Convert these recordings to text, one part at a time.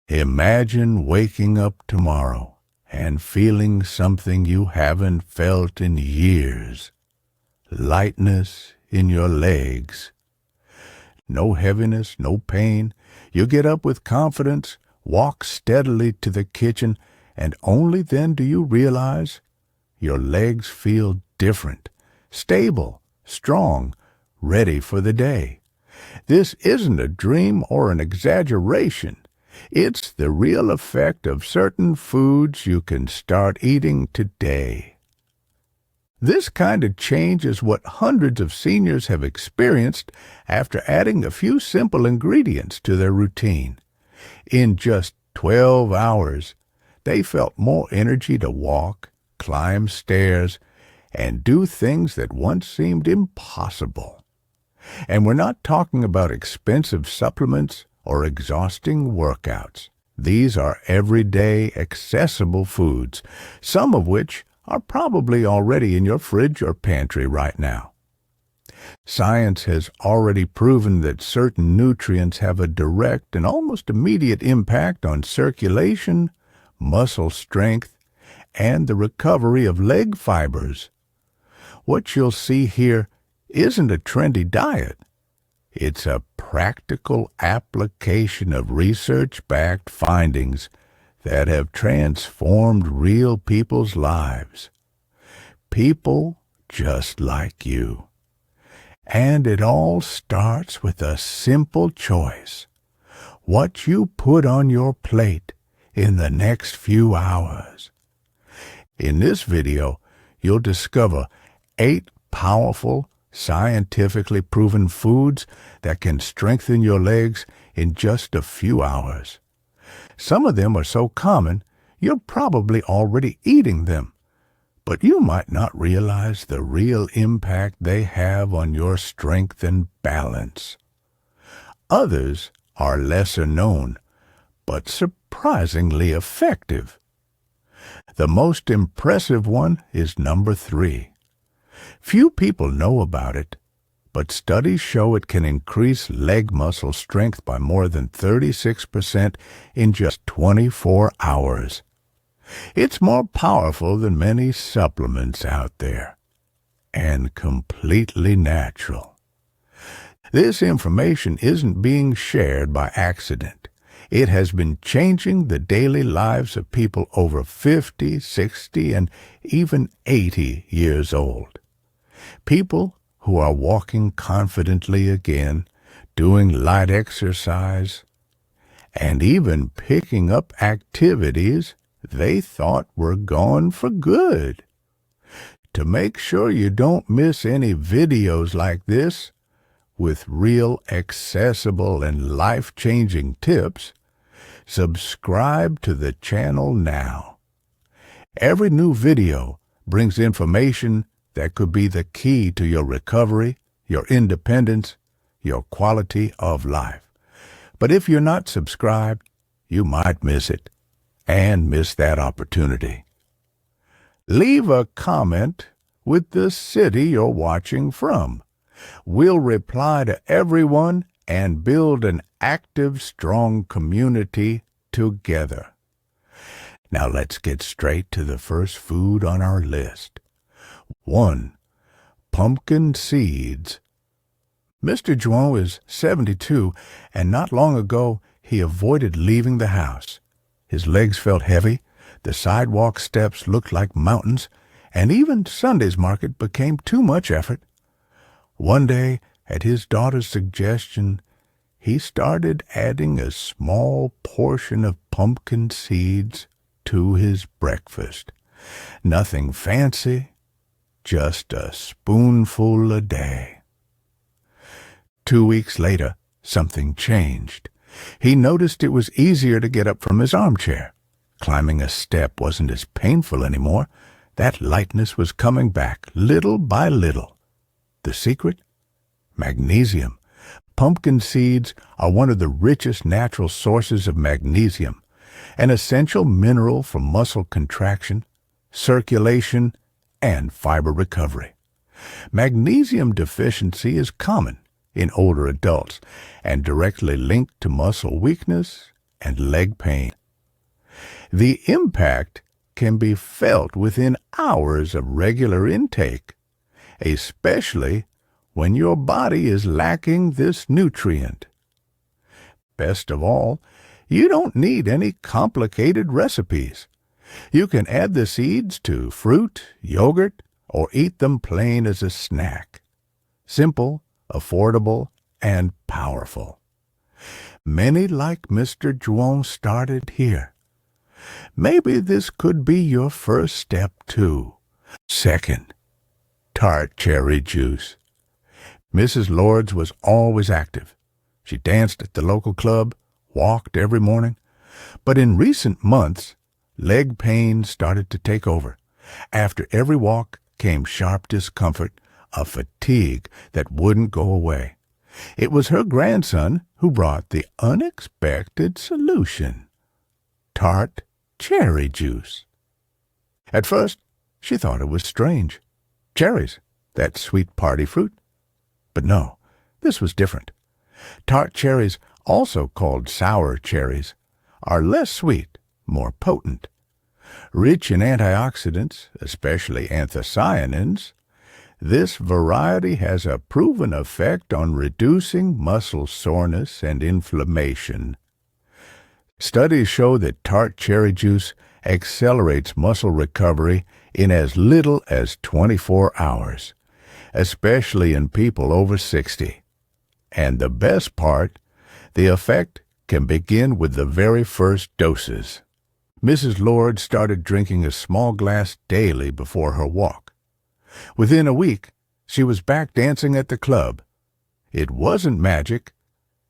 Imagine waking up tomorrow and feeling something you haven't felt in years. Lightness in your legs. No heaviness, no pain. You get up with confidence, walk steadily to the kitchen, and only then do you realize your legs feel different, stable, strong, ready for the day. This isn't a dream or an exaggeration. It's the real effect of certain foods you can start eating today. This kind of change is what hundreds of seniors have experienced after adding a few simple ingredients to their routine. In just 12 hours, they felt more energy to walk, climb stairs, and do things that once seemed impossible. And we're not talking about expensive supplements or exhausting workouts. These are everyday, accessible foods, some of which are probably already in your fridge or pantry right now. Science has already proven that certain nutrients have a direct and almost immediate impact on circulation, muscle strength, and the recovery of leg fibers. What you'll see here isn't a trendy diet. It's a practical application of research-backed findings that have transformed real people's lives. People just like you. And it all starts with a simple choice: what you put on your plate in the next few hours. In this video, you'll discover 8 powerful, scientifically proven foods that can strengthen your legs in just a few hours. Some of them are so common, you're probably already eating them, but you might not realize the real impact they have on your strength and balance. Others are lesser known, but surprisingly effective. The most impressive one is number 3. Few people know about it, but studies show it can increase leg muscle strength by more than 36% in just 24 hours. It's more powerful than many supplements out there, and completely natural. This information isn't being shared by accident. It has been changing the daily lives of people over 50, 60, and even 80 years old. People who are walking confidently again, doing light exercise, and even picking up activities they thought were gone for good. To make sure you don't miss any videos like this, with real accessible and life-changing tips, subscribe to the channel now. Every new video brings information that could be the key to your recovery, your independence, your quality of life. But if you're not subscribed, you might miss it, and miss that opportunity. Leave a comment with the city you're watching from. We'll reply to everyone and build an active, strong community together. Now let's get straight to the first food on our list. 1. Pumpkin seeds. Mr. Juan is 72, and not long ago he avoided leaving the house. His legs felt heavy, the sidewalk steps looked like mountains, and even Sunday's market became too much effort. One day, at his daughter's suggestion, he started adding a small portion of pumpkin seeds to his breakfast. Nothing fancy, just a spoonful a day. 2 weeks later, something changed. He noticed it was easier to get up from his armchair. Climbing a step wasn't as painful anymore. That lightness was coming back, little by little. The secret? Magnesium. Pumpkin seeds are one of the richest natural sources of magnesium, an essential mineral for muscle contraction, circulation, and fiber recovery. Magnesium deficiency is common in older adults and directly linked to muscle weakness and leg pain. The impact can be felt within hours of regular intake, especially when your body is lacking this nutrient. Best of all, you don't need any complicated recipes. You can add the seeds to fruit, yogurt, or eat them plain as a snack. Simple, affordable, and powerful. Many like Mr. Juan started here. Maybe this could be your first step too. Second, tart cherry juice. Mrs. Lords was always active. She danced at the local club, walked every morning. But in recent months, leg pain started to take over. After every walk came sharp discomfort, a fatigue that wouldn't go away. It was her grandson who brought the unexpected solution: tart cherry juice. At first, she thought it was strange. Cherries, that sweet party fruit. But no, this was different. Tart cherries, also called sour cherries, are less sweet, more potent. Rich in antioxidants, especially anthocyanins, this variety has a proven effect on reducing muscle soreness and inflammation. Studies show that tart cherry juice accelerates muscle recovery in as little as 24 hours, especially in people over 60. And the best part, the effect can begin with the very first doses. Mrs. Lord started drinking a small glass daily before her walk. Within a week, she was back dancing at the club. It wasn't magic.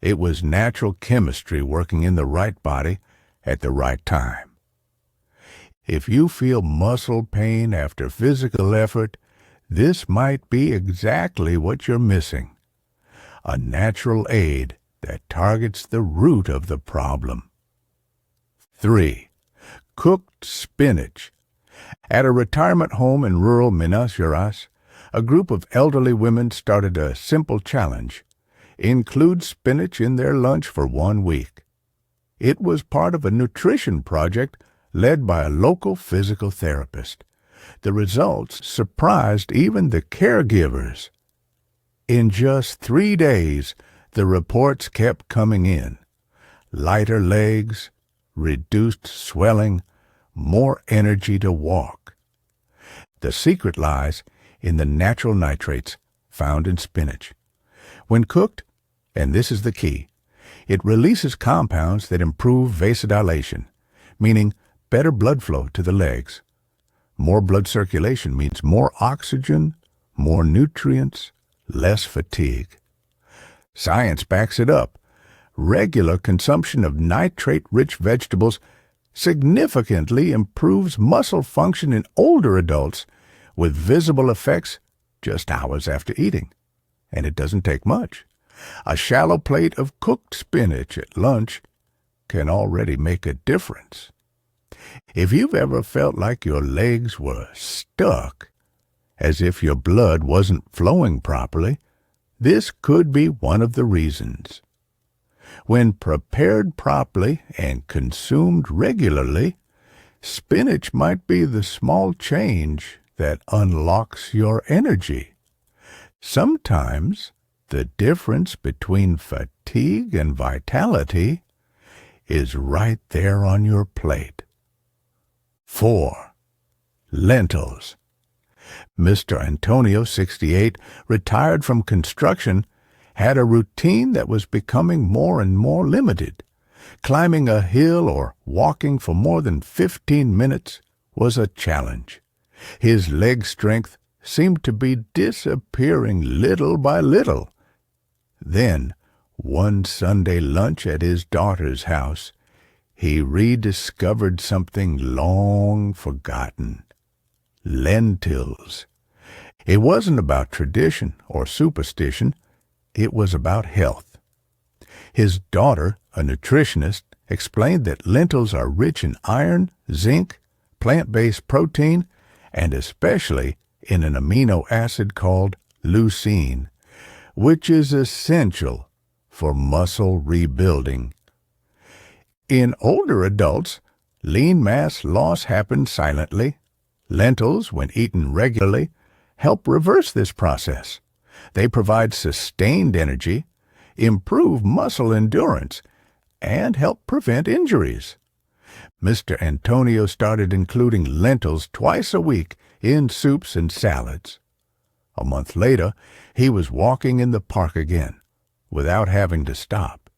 It was natural chemistry working in the right body at the right time. If you feel muscle pain after physical effort, this might be exactly what you're missing. A natural aid that targets the root of the problem. 3. Cooked spinach. At a retirement home in rural Minas Gerais, a group of elderly women started a simple challenge: include spinach in their lunch for 1 week. It was part of a nutrition project led by a local physical therapist. The results surprised even the caregivers. In just 3 days, the reports kept coming in. Lighter legs, reduced swelling, more energy to walk. The secret lies in the natural nitrates found in spinach. When cooked, and this is the key, it releases compounds that improve vasodilation, meaning better blood flow to the legs. More blood circulation means more oxygen, more nutrients, less fatigue. Science backs it up. Regular consumption of nitrate-rich vegetables significantly improves muscle function in older adults with visible effects just hours after eating. And it doesn't take much. A shallow plate of cooked spinach at lunch can already make a difference. If you've ever felt like your legs were stuck, as if your blood wasn't flowing properly, this could be one of the reasons. When prepared properly and consumed regularly, spinach might be the small change that unlocks your energy. Sometimes the difference between fatigue and vitality is right there on your plate. 4. Lentils. Mr. Antonio, 68, retired from construction, had a routine that was becoming more and more limited. Climbing a hill or walking for more than 15 minutes was a challenge. His leg strength seemed to be disappearing little by little. Then, one Sunday lunch at his daughter's house, he rediscovered something long forgotten: lentils. It wasn't about tradition or superstition. It was about health. His daughter, a nutritionist, explained that lentils are rich in iron, zinc, plant-based protein, and especially in an amino acid called leucine, which is essential for muscle rebuilding. In older adults, lean mass loss happens silently. Lentils, when eaten regularly, help reverse this process. They provide sustained energy, improve muscle endurance, and help prevent injuries. Mr. Antonio started including lentils twice a week in soups and salads. A month later, he was walking in the park again, without having to stop.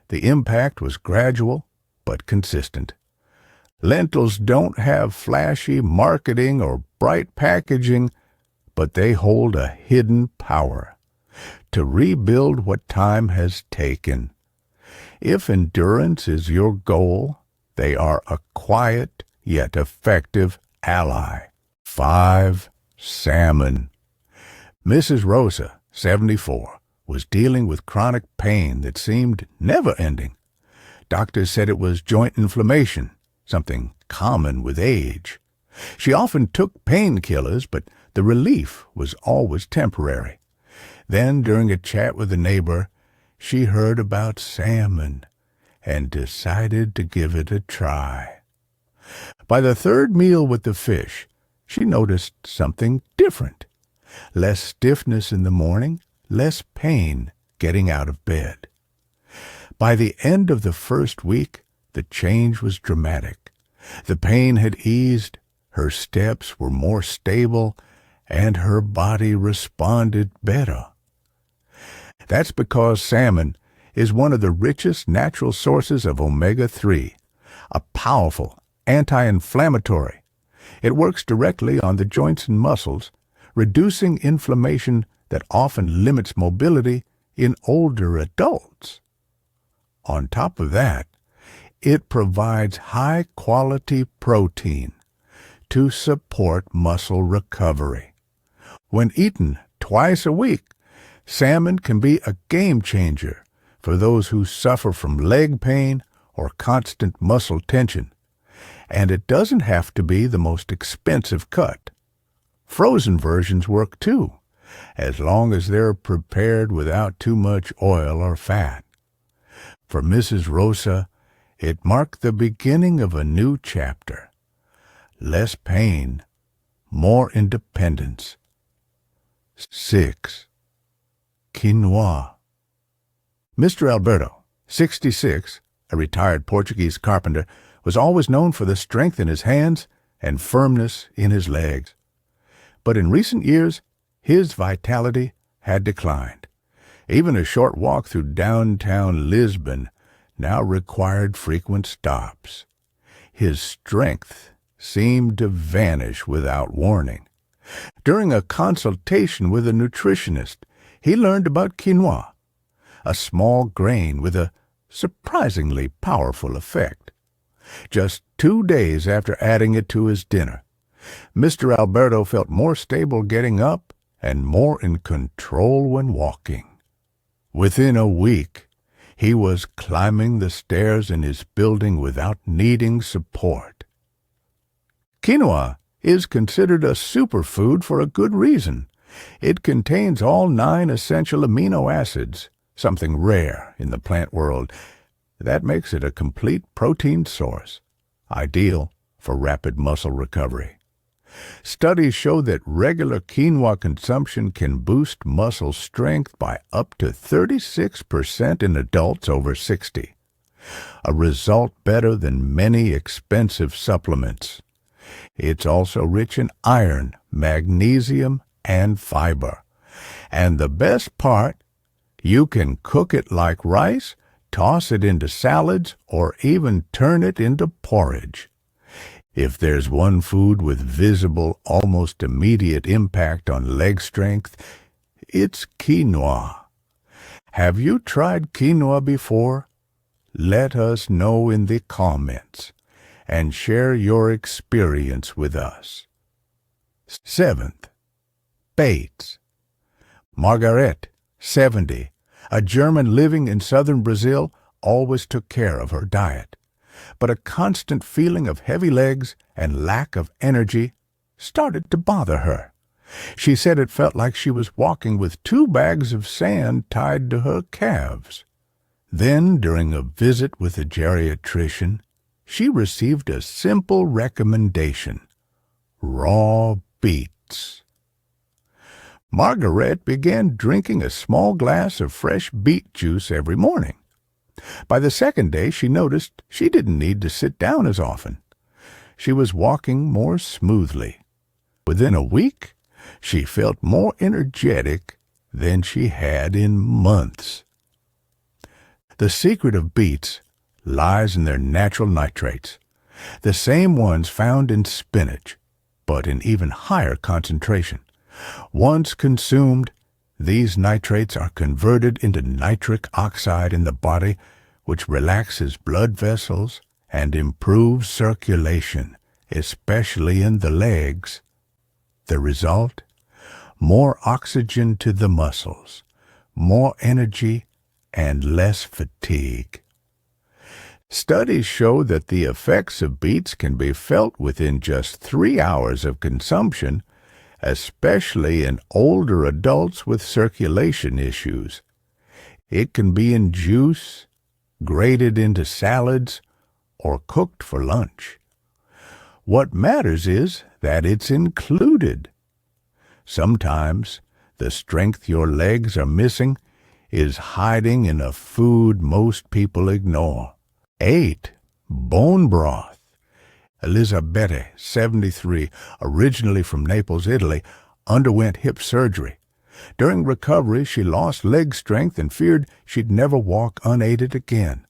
The impact was gradual but consistent. Lentils don't have flashy marketing or bright packaging, but they hold a hidden power to rebuild what time has taken. If endurance is your goal, they are a quiet yet effective ally. 5. Salmon. Mrs. Rosa, 74, was dealing with chronic pain that seemed never-ending. Doctors said it was joint inflammation, something common with age. She often took painkillers, but the relief was always temporary. Then, during a chat with a neighbor, she heard about salmon and decided to give it a try. By the third meal with the fish, she noticed something different. Less stiffness in the morning, less pain getting out of bed. By the end of the first week, the change was dramatic. The pain had eased, her steps were more stable, and her body responded better. That's because salmon is one of the richest natural sources of omega-3, a powerful anti-inflammatory. It works directly on the joints and muscles, reducing inflammation that often limits mobility in older adults. On top of that, it provides high-quality protein to support muscle recovery. When eaten twice a week, salmon can be a game-changer for those who suffer from leg pain or constant muscle tension. And it doesn't have to be the most expensive cut. Frozen versions work too, as long as they're prepared without too much oil or fat. For Mrs. Rosa, it marked the beginning of a new chapter. Less pain, more independence. 6. Quinoa. Mr. Alberto, 66, a retired Portuguese carpenter, was always known for the strength in his hands and firmness in his legs. But in recent years, his vitality had declined. Even a short walk through downtown Lisbon now required frequent stops. His strength seemed to vanish without warning. During a consultation with a nutritionist, he learned about quinoa, a small grain with a surprisingly powerful effect. Just 2 days after adding it to his dinner, Mr. Alberto felt more stable getting up and more in control when walking. Within a week, he was climbing the stairs in his building without needing support. Quinoa is considered a superfood for a good reason. It contains all 9 essential amino acids, something rare in the plant world. That makes it a complete protein source, ideal for rapid muscle recovery. Studies show that regular quinoa consumption can boost muscle strength by up to 36% in adults over 60, a result better than many expensive supplements. It's also rich in iron, magnesium, and fiber. And the best part, you can cook it like rice, toss it into salads, or even turn it into porridge. If there's one food with visible, almost immediate impact on leg strength, it's quinoa. Have you tried quinoa before? Let us know in the comments and share your experience with us. 7th, Bates. Margaret, 70, a German living in southern Brazil, always took care of her diet. But a constant feeling of heavy legs and lack of energy started to bother her. She said it felt like she was walking with 2 bags of sand tied to her calves. Then, during a visit with a geriatrician, she received a simple recommendation: raw beets. Margaret began drinking a small glass of fresh beet juice every morning. By the second day, she noticed she didn't need to sit down as often. She was walking more smoothly. Within a week, she felt more energetic than she had in months. The secret of beets lies in their natural nitrates, the same ones found in spinach, but in even higher concentration. Once consumed, these nitrates are converted into nitric oxide in the body, which relaxes blood vessels and improves circulation, especially in the legs. The result? More oxygen to the muscles, more energy, and less fatigue. Studies show that the effects of beets can be felt within just 3 hours of consumption, especially in older adults with circulation issues. It can be in juice, grated into salads, or cooked for lunch. What matters is that it's included. Sometimes the strength your legs are missing is hiding in a food most people ignore. 8. Bone broth. Elisabetta, 73, originally from Naples, Italy, underwent hip surgery. During recovery, she lost leg strength and feared she'd never walk unaided again.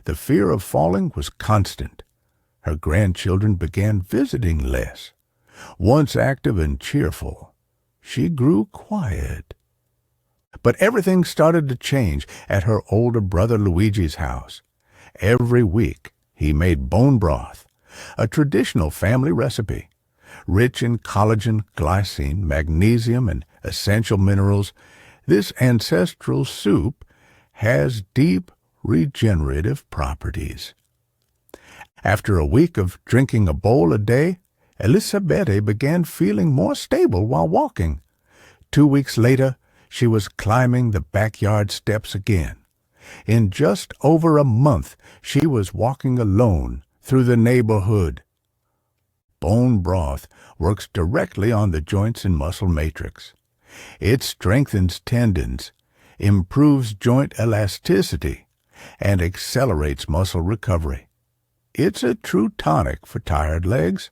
The fear of falling was constant. Her grandchildren began visiting less. Once active and cheerful, she grew quiet. But everything started to change at her older brother Luigi's house. Every week, he made bone broth, a traditional family recipe. Rich in collagen, glycine, magnesium, and essential minerals, this ancestral soup has deep regenerative properties. After a week of drinking a bowl a day, Elisabetta began feeling more stable while walking. 2 weeks later, she was climbing the backyard steps again. In just over a month, she was walking alone through the neighborhood. Bone broth works directly on the joints and muscle matrix. It strengthens tendons, improves joint elasticity, and accelerates muscle recovery. It's a true tonic for tired legs.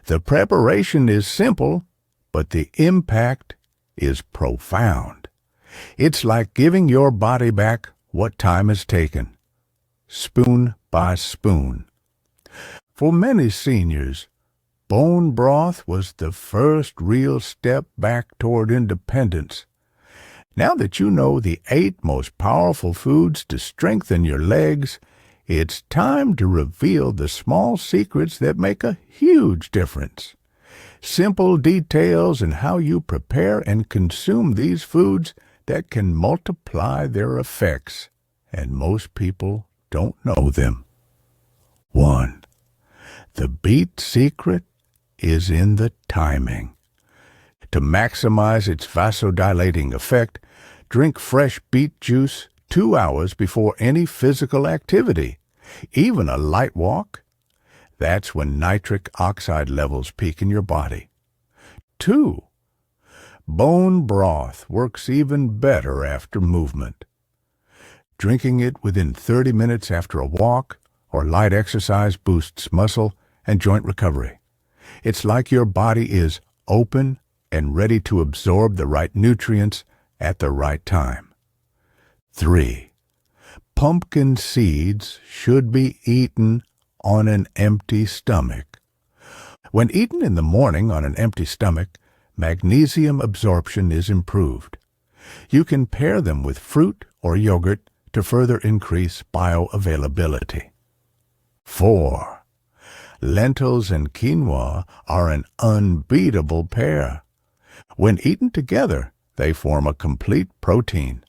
The preparation is simple, but the impact is profound. It's like giving your body back what time has taken, spoon by spoon. For many seniors, bone broth was the first real step back toward independence. Now that you know the 8 most powerful foods to strengthen your legs, it's time to reveal the small secrets that make a huge difference. Simple details in how you prepare and consume these foods that can multiply their effects, and most people don't know them. 1. The beet secret is in the timing. To maximize its vasodilating effect, drink fresh beet juice 2 hours before any physical activity, even a light walk. That's when nitric oxide levels peak in your body. 2. Bone broth works even better after movement. Drinking it within 30 minutes after a walk or light exercise boosts muscle and joint recovery. It's like your body is open and ready to absorb the right nutrients at the right time. 3. Pumpkin seeds should be eaten on an empty stomach. When eaten in the morning on an empty stomach, magnesium absorption is improved. You can pair them with fruit or yogurt to further increase bioavailability. 4. Lentils and quinoa are an unbeatable pair. When eaten together, they form a complete protein.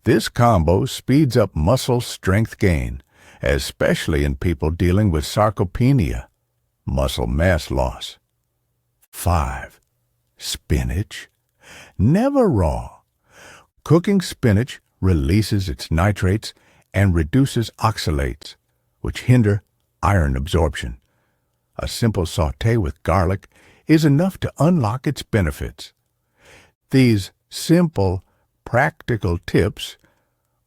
This combo speeds up muscle strength gain, especially in people dealing with sarcopenia, muscle mass loss. 5. Spinach. Never raw. Cooking spinach releases its nitrates and reduces oxalates, which hinder iron absorption. A simple sauté with garlic is enough to unlock its benefits. These simple, practical tips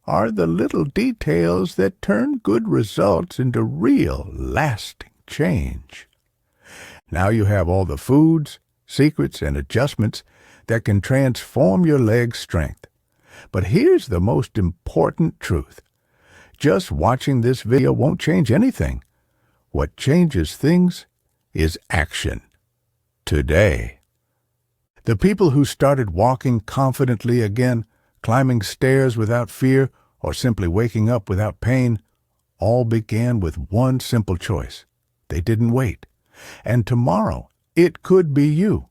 are the little details that turn good results into real, lasting change. Now you have all the foods, secrets, and adjustments that can transform your leg strength. But here's the most important truth. Just watching this video won't change anything. What changes things is action. Today. The people who started walking confidently again, climbing stairs without fear, or simply waking up without pain, all began with one simple choice. They didn't wait. And tomorrow, it could be you.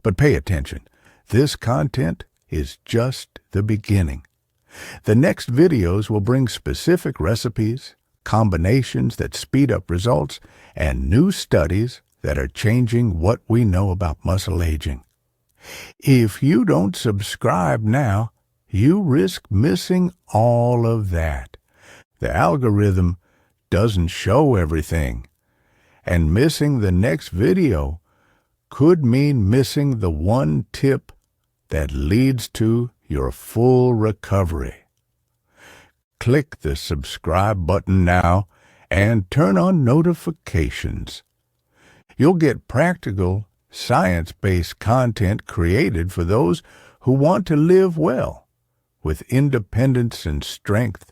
But pay attention. This content is just the beginning. The next videos will bring specific recipes, combinations that speed up results, and new studies that are changing what we know about muscle aging. If you don't subscribe now, you risk missing all of that. The algorithm doesn't show everything, and missing the next video could mean missing the one tip that leads to your full recovery. Click the subscribe button now and turn on notifications. You'll get practical, science-based content created for those who want to live well, with independence and strength,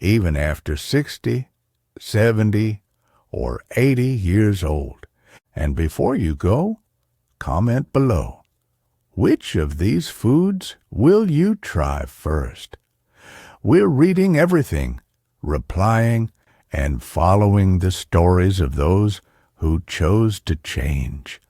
even after 60, 70, or 80 years old. And before you go, comment below. Which of these foods will you try first? We're reading everything, replying, and following the stories of those who chose to change.